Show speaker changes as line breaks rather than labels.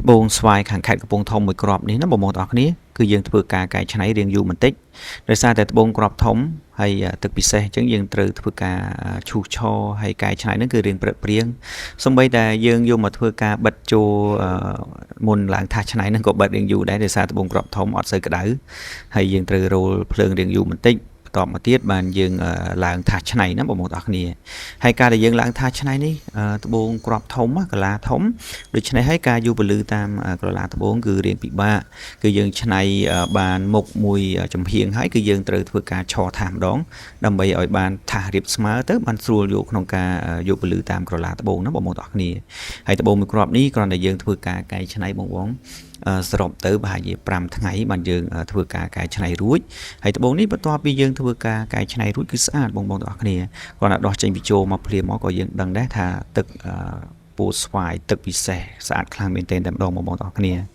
ត្បូងស្វាយខាងខេត្តកំពង់ធំមួយគ្រាប់នេះណាបងប្អូនទាំងអស់គ្នាគឺយើងធ្វើការកែច្នៃរៀងយូរបន្តិចដោយសារតែត្បូងគ្រាប់ធំហើយទឹកពិសេសអញ្ចឹងយើងត្រូវធ្វើការឈូសឆរហើយកែច្នៃហ្នឹងគឺរៀងព្រឹកព្រៀងសូម្បីតែយើងយកមកធ្វើការបិទចូលមុនឡើងថាសច្នៃហ្នឹងក៏បិទរៀងយូរដែរដោយសារត្បូងគ្រាប់ធំអត់សូវក្តៅហើយយើងត្រូវរោលភ្លើងរៀងយូរបន្តិចតបមកទៀតបានយើងឡើងថាសច្នៃណាបងប្អូនទាំងអស់គ្នាហើយការដែលយើងឡើងថាសច្នៃនេះត្បូងគ្រាប់ធំកលាធំដូច្នេះហើយការយូរពលឺតាមក្រឡាត្បូងគឺរៀងពិបាកគឺយើងច្នៃបានមុខមួយចំហៀងហើយគឺយើងត្រូវធ្វើការឆរថាសម្ដងដើម្បីឲ្យបានថាសរៀបស្មើទៅបានស្រួលយកក្នុងការយកពលឺតាមក្រឡាត្បូងណាបងប្អូនទាំងអស់គ្នាហើយត្បូងមួយគ្រាប់នេះគ្រាន់តែយើងធ្វើការកែច្នៃបងសរុបទៅប្រហែលជា5ថ្ងៃបានយើងធ្វើការកែច្នៃរួចហើយត្បូងនេះបន្ទាប់ពីយើងធ្វើការកែច្នៃរួចគឺស្អាតបងប្អូនទាំងអស់គ្នាគ្រាន់តែដោះចេញពីជោមកភ្លាមមកក៏យើងដឹងដែរថាទឹកពូស្វាយទឹកពិសេសស្អាតខ្លាំងមែនទែនតែម្ដងបងប្អូនទាំងអស់គ្នា